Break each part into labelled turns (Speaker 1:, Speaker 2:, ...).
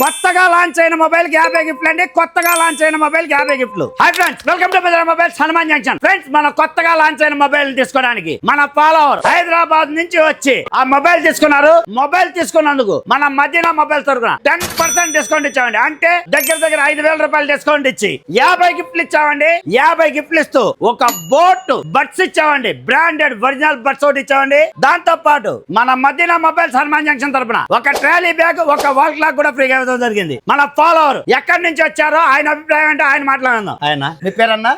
Speaker 1: కొత్తగా లాంచ్ అయిన మొబైల్ కి 50 గిఫ్ట్లు అండి. కొత్తగా లాంచ్ అయిన మొబైల్ కి 50 గిఫ్ట్లు. Hi friends, welcome to Bazar mobiles Hanuman junction. Friends, మన కొత్తగా లాంచ్ అయిన మొబైల్ తీసుకోవడానికి మన ఫాలోవర్ హైదరాబాద్ నుంచి వచ్చి ఆ మొబైల్ తీసుకున్నారు. మొబైల్ తీసుకున్నందుకు మన మదీనా మొబైల్ తరఫున 10% డిస్కౌంట్ ఇచ్చామండి. అంటే దగ్గర 5,000 రూపాయలు డిస్కౌంట్ ఇచ్చి 50 గిఫ్ట్లు ఇచ్చామండి. 50 గిఫ్ట్లు ఇస్తూ ఒక బోట్ బడ్స్ ఇచ్చామండి. బ్రాండెడ్ ఒరిజినల్ బడ్స్ ఒకటి ఇచ్చామండి. దాంతో పాటు మన మదీనా మొబైల్స్ హనుమాన్ జంక్షన్ తరఫున ఒక ట్రాలీ బ్యాగ్, ఒక వాల్ క్లాక్ కూడా ఫ్రీగా ఇవ్వడం జరిగింది. మన ఫాలోవర్ ఎక్కడి నుంచి వచ్చారో ఆయన అభిప్రాయం అంటే ఆయన మాట్లాడదాం. ఆయన మీ పేరన్నా?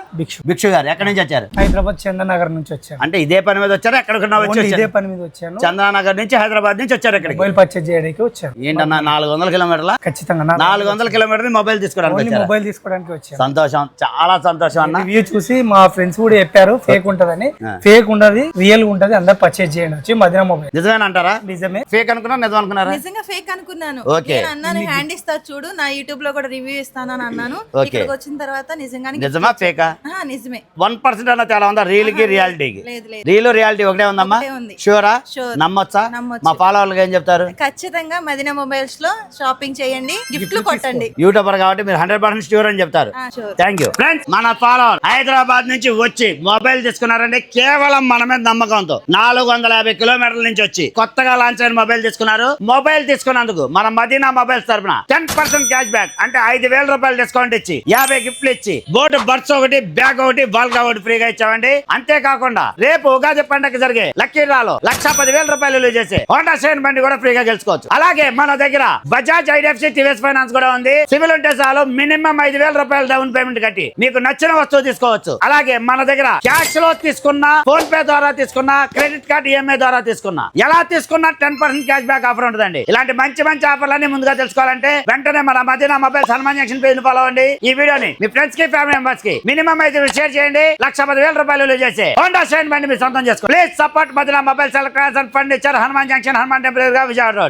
Speaker 1: భిక్షు గారు ఎక్కడి నుంచి వచ్చారు?
Speaker 2: హైదరాబాద్ చంద్రనగర్ నుంచి వచ్చారు.
Speaker 1: అంటే ఇదే పని మీద వచ్చారు? ఎక్కడికన్నా వచ్చి
Speaker 2: ఇదే పని మీద వచ్చాను.
Speaker 1: చంద్రనగర్ నుంచి హైదరాబాద్ నుంచి వచ్చారు. ఇక్కడ
Speaker 2: మొబైల్ పర్చేజ్ చేయడానికి వచ్చారు.
Speaker 1: ఏంటన్నా 400 కిలోమీటర్ల?
Speaker 2: ఖచ్చితంగా
Speaker 1: 400 కిలోమీటర్లు మొబైల్ తీసుకోవడానికి
Speaker 2: మొబైల్ తీసుకోవడానికి వచ్చారు.
Speaker 1: సంతోషం, చాలా సంతోషం అన్న.
Speaker 2: రివ్యూ చూసి మా ఫ్రెండ్స్ కూడా చెప్పారు ఫేక్ ఉంటదని. ఫేక్ ఉండదు, రియల్ ఉంటది. అందరు పర్చేజ్ చేయండి వచ్చి మదీనా మొబైల్.
Speaker 1: నిజమేనంటారా?
Speaker 2: నిజమే.
Speaker 1: ఫేక్ అనుకున్నా నిజం అనుకున్నారా?
Speaker 3: నిజంగా ఫేక్ అనుకున్నాను.
Speaker 1: ఓకే.
Speaker 3: నేను అన్నాను హ్యాండ్ ఇస్తా చూడు, నా యూట్యూబ్ లో కూడా రివ్యూ ఇస్తానని అన్నాను. ఇక్కడికి వచ్చిన తర్వాత నిజంగానే
Speaker 1: నిజమా ఫేకా?
Speaker 3: నిజమే.
Speaker 1: 1% అన్న తేడా ఉందా రీల్ కి రియాలిటీకి?
Speaker 3: లేదు లేదు,
Speaker 1: రీల్ రియాలిటీ ఒకటే ఉందమ్మా. షూరా? నమ్మొచ్చా? మా ఫాలోవర్లు ఏం చెప్తారు?
Speaker 3: ఖచ్చితంగా మదీనా మొబైల్స్ లో షాపింగ్ చేయండి, గిఫ్ట్లు కొట్టండి.
Speaker 1: యూట్యూబర్ కాబట్టి మీరు 100% షూర్ అని చెప్తారు. Thank you friends. మన ఫాలోవర్ హైదరాబాద్ నుంచి వచ్చి మొబైల్ తీసుకున్నారంటే కేవలం మన మీద నమ్మకంతో 450 కిలోమీటర్ల నుంచి వచ్చి కొత్తగా లాంచ్ అయిన మొబైల్ తీసుకున్నారు. మొబైల్ తీసుకున్నందుకు మన మదీనా మొబైల్స్ తరఫున 10% క్యాష్ బ్యాక్ అంటే 5,000 రూపాయలు డిస్కౌంట్ ఇచ్చి 50 గిఫ్ట్లు ఇచ్చి బోట్ బర్డ్స్ ఒకటి, బ్యాగ్ ఒకటి, బాల్గా ఒకటి ఫ్రీగా ఇచ్చామండి. అంతేకాకుండా రేపు ఉగాది పండుగ జరిగే లక్కీ డ్రాలో 1,10,000 రూపాయలు విలువ చేసి హోండా షైన్ బండి కూడా ఫ్రీగా గెలుచుకోవచ్చు. అలాగే మన దగ్గర బజాజ్, ఐడిఎఫ్సి, టీవీఎస్ ఫైనాన్స్ కూడా ఉంది. సివిల్ ఉంటే చాలు, మినిమం 5,000 రూపాయలు డౌన్ పేమెంట్ కట్టి మీకు నచ్చిన వస్తువు తీసుకోవచ్చు. అలాగే మన దగ్గర క్యాష్ లో తీసుకున్నా, ఫోన్ పే ద్వారా తీసుకున్నా, క్రెడిట్ కార్డ్ ఈఎంఐ ద్వారా తీసుకున్నా, ఎలా తీసుకున్నా 10% క్యాష్ బ్యాక్ ఆఫర్ ఉంటుందండి. ఇలాంటి మంచి ఆఫర్లన్నీ ముందుగా తెలుసుకోవాలంటే వెంటనే మన Madina mobiles Hanuman junction page follow అవ్వండి. ఈ వీడియోని మీ ఫ్రెండ్స్ కి, ఫ్యామిలీ మెంబర్స్ కి మినిమం అయితే షేర్ చేయండి. 1,10,000 రూపాయలు విలువ చేసి హోండా షైన్ బండి మీరు సొంతం చేసుకోండి. Please support Madina mobiles, electronics and furniture, Hanuman junction, Hanuman temple, Vijayawada road.